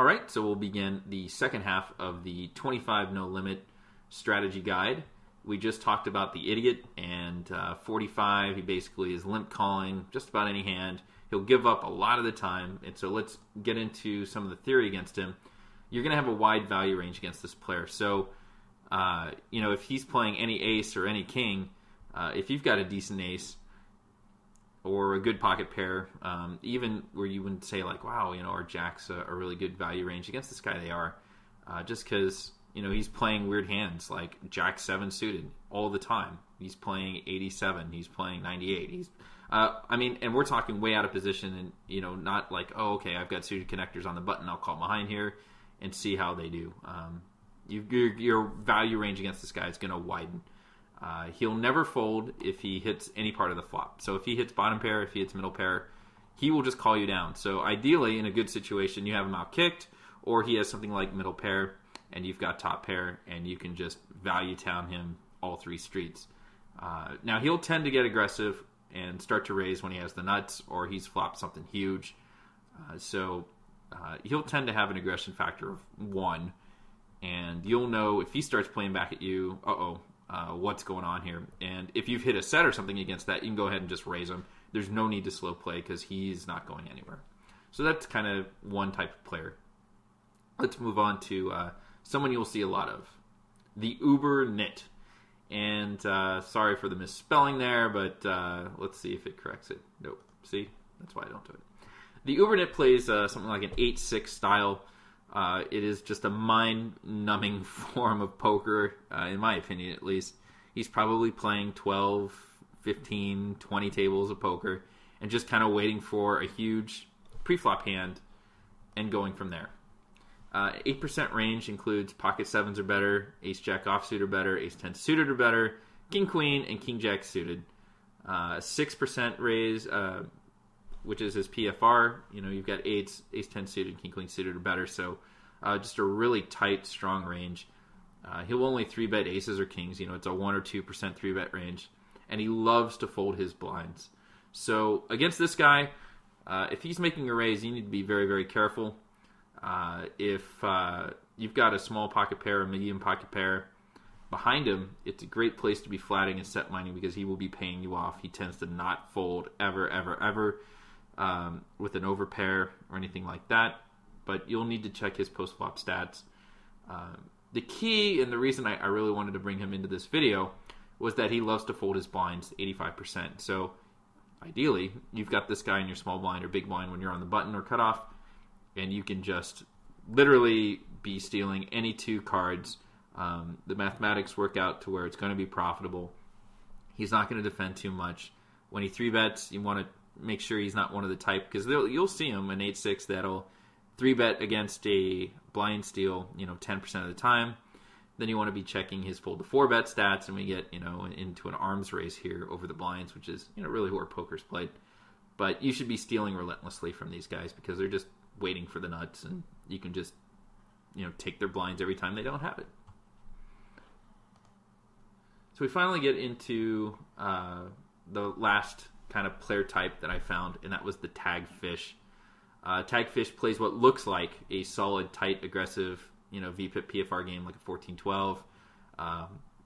All right, so we'll begin the second half of the 25 no limit strategy guide. We just talked about the idiot and 45. He basically is limp calling just about any hand. He'll give up a lot of the time, and so let's get into some of the theory against him. You're going to have a wide value range against this player. So, if he's playing any ace or any king, if you've got a decent ace or a good pocket pair, even where you wouldn't say like, wow, our jacks a really good value range against this guy, they are, just because he's playing weird hands like Jack 7 suited all the time. He's playing 87. He's playing 98. He's, and we're talking way out of position, and not like, oh, okay, I've got suited connectors on the button. I'll call behind here and see how they do. Your value range against this guy is going to widen. He'll never fold if he hits any part of the flop. So if he hits bottom pair, if he hits middle pair, he will just call you down. So ideally, in a good situation, you have him out kicked, or he has something like middle pair, and you've got top pair, and you can just value town him all three streets. Now, he'll tend to get aggressive and start to raise when he has the nuts, or he's flopped something huge. So he'll tend to have an aggression factor of 1, and you'll know if he starts playing back at you, what's going on here. And if you've hit a set or something against that, you can go ahead and just raise him. There's no need to slow play because he's not going anywhere. So that's kind of one type of player. Let's move on to someone you'll see a lot of, the Uber Nit. And sorry for the misspelling there, but let's see if it corrects it. Nope. See? That's why I don't do it. The Uber Nit plays something like an 8-6 style. It is just a mind-numbing form of poker, in my opinion at least. He's probably playing 12, 15, 20 tables of poker and just kind of waiting for a huge pre-flop hand and going from there. 8% range includes pocket 7s or better, ace-jack offsuit or better, ace-10 suited or better, king-queen, and king-jack suited. 6% raise, which is his PFR. You've got ace-10 suited, king-queen suited or better, so just a really tight, strong range. He'll only 3-bet aces or kings. It's a 1 or 2% 3-bet range, and he loves to fold his blinds. So against this guy, if he's making a raise, you need to be very, very careful. If you've got a small pocket pair, a medium pocket pair behind him, it's a great place to be flatting and set mining because he will be paying you off. He tends to not fold ever, ever, ever with an overpair or anything like that. But you'll need to check his post-flop stats. The key and the reason I really wanted to bring him into this video was that he loves to fold his blinds 85%. So ideally, you've got this guy in your small blind or big blind when you're on the button or cutoff, and you can just literally be stealing any 2 cards. The mathematics work out to where it's going to be profitable. He's not going to defend too much. When he 3-bets, you want to make sure he's not one of the type, because you'll see him an 8-6 that'll 3-bet against a blind steal 10% of the time. Then you want to be checking his fold to 4-bet stats, and we get into an arms race here over the blinds, which is really where poker's played. But you should be stealing relentlessly from these guys because they're just waiting for the nuts, and you can just take their blinds every time they don't have it. So we finally get into the last kind of player type that I found, and that was the tag fish. Tag fish plays what looks like a solid, tight, aggressive VPIP PFR game like a 14-12,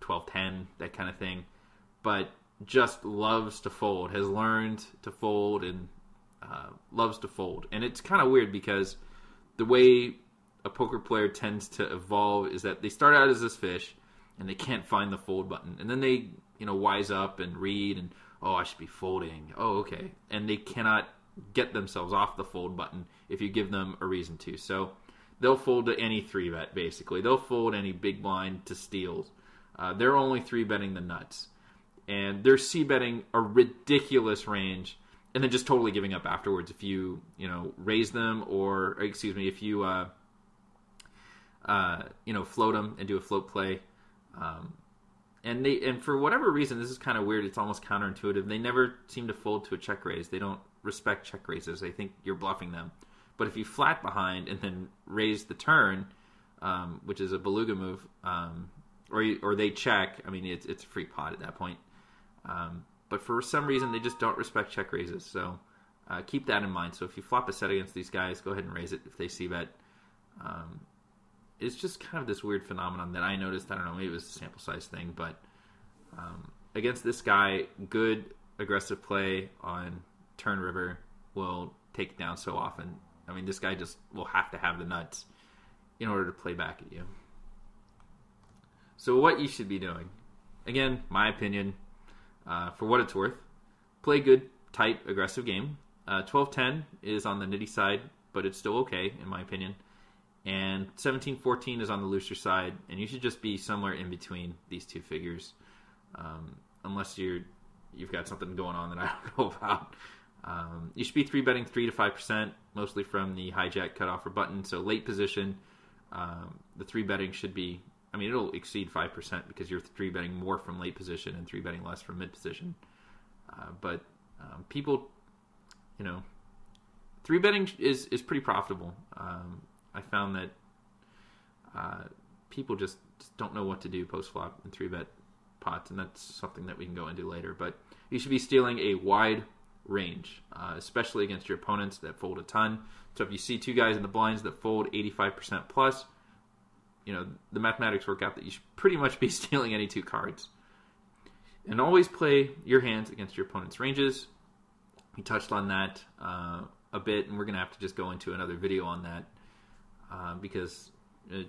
12-10, that kind of thing, but just loves to fold, has learned to fold, and loves to fold. And it's kind of weird because the way a poker player tends to evolve is that they start out as this fish and they can't find the fold button, and then they wise up and read and, oh, I should be folding, oh, okay, and they cannot get themselves off the fold button if you give them a reason to. So they'll fold to any 3-bet, basically. They'll fold any big blind to steals. They're only 3-betting the nuts, and they're C-betting a ridiculous range and then just totally giving up afterwards if you raise them, or excuse me, if you float them and do a float play. And for whatever reason, this is kind of weird, it's almost counterintuitive, they never seem to fold to a check raise. They don't respect check raises. They think you're bluffing them. But if you flat behind and then raise the turn, which is a beluga move, or they check, I mean, it's a free pot at that point. But for some reason, they just don't respect check raises. So keep that in mind. So if you flop a set against these guys, go ahead and raise it if they see bet. It's just kind of this weird phenomenon that I noticed. I don't know, maybe it was a sample size thing, but against this guy, good aggressive play on turn river will take it down so often. I mean, this guy just will have to have the nuts in order to play back at you. So what you should be doing, again, my opinion, for what it's worth, play good, tight, aggressive game. 12-10 is on the nitty side, but it's still okay, in my opinion. And 17-14 is on the looser side, and you should just be somewhere in between these two figures, unless you've got something going on that I don't know about. You should be 3-betting 3 to 5%, mostly from the hijack, cutoff, or button. So late position, the 3-betting should be, I mean, it'll exceed 5% because you're 3-betting more from late position and 3-betting less from mid position. But people, 3-betting is pretty profitable. I found that people just don't know what to do post-flop in 3-bet pots, and that's something that we can go into later. But you should be stealing a wide range, especially against your opponents that fold a ton. So if you see two guys in the blinds that fold 85% plus, the mathematics work out that you should pretty much be stealing any two cards. And always play your hands against your opponent's ranges. We touched on that a bit, and we're going to have to just go into another video on that because, I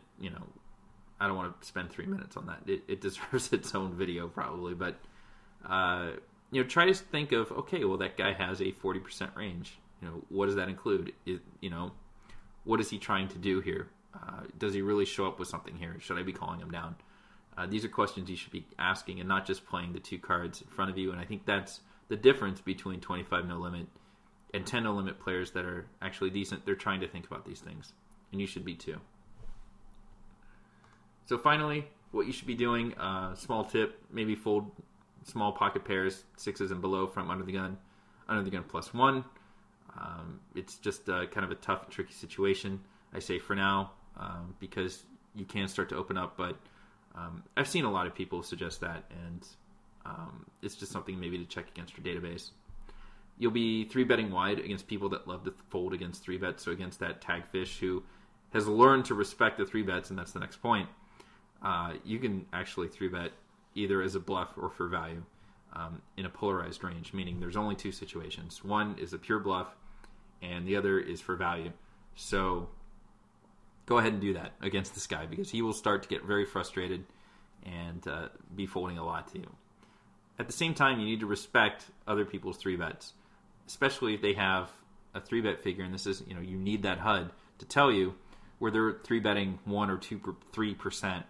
don't want to spend 3 minutes on that. It deserves its own video probably, but try to think of, okay, well, that guy has a 40% range. What does that include? What is he trying to do here? Does he really show up with something here? Should I be calling him down? These are questions you should be asking and not just playing the two cards in front of you. And I think that's the difference between 25 no limit and 10 no limit players that are actually decent. They're trying to think about these things, and you should be too. So finally, what you should be doing, small tip, maybe fold small pocket pairs, 6s and below from under the gun +1. It's just kind of a tough and tricky situation, I say for now, because you can start to open up, but I've seen a lot of people suggest that, and it's just something maybe to check against your database. You'll be 3-betting wide against people that love to fold against 3-bets, so against that tag fish who has learned to respect the 3-bets, and that's the next point. You can actually 3-bet either as a bluff or for value in a polarized range, meaning there's only two situations. One is a pure bluff, and the other is for value. So go ahead and do that against this guy, because he will start to get very frustrated and be folding a lot to you. At the same time, you need to respect other people's 3-bets, especially if they have a 3-bet figure, and this is, you need that HUD to tell you where they're 3-betting 1 or 2 or 3%.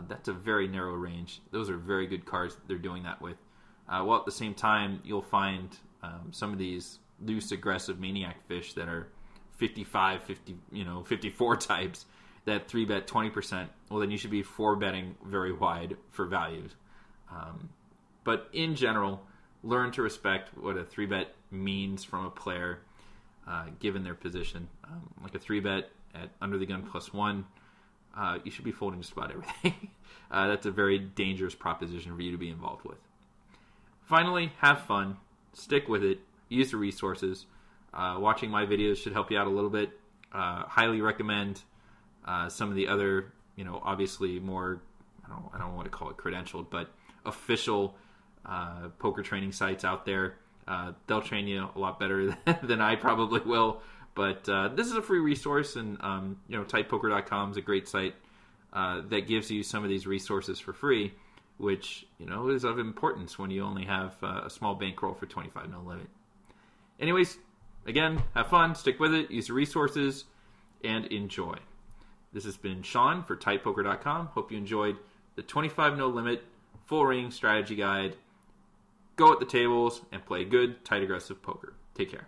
That's a very narrow range. Those are very good cards that they're doing that with. While at the same time, you'll find some of these loose, aggressive maniac fish that are 55, 50, 54 types that 3-bet 20%. Well, then you should be 4-betting very wide for values. But in general, learn to respect what a 3-bet means from a player given their position. Like a 3-bet at under the gun +1, you should be folding just about everything. That's a very dangerous proposition for you to be involved with. Finally, have fun. Stick with it. Use the resources. Watching my videos should help you out a little bit. Highly recommend some of the other, obviously more, I don't want to call it credentialed, but official poker training sites out there. They'll train you a lot better than I probably will. But this is a free resource, and tightpoker.com is a great site that gives you some of these resources for free, which is of importance when you only have a small bankroll for 25 no limit. Anyways, again, have fun, stick with it, use the resources, and enjoy. This has been Sean for tightpoker.com. Hope you enjoyed the 25 no limit full ring strategy guide. Go at the tables and play good, tight, aggressive poker. Take care.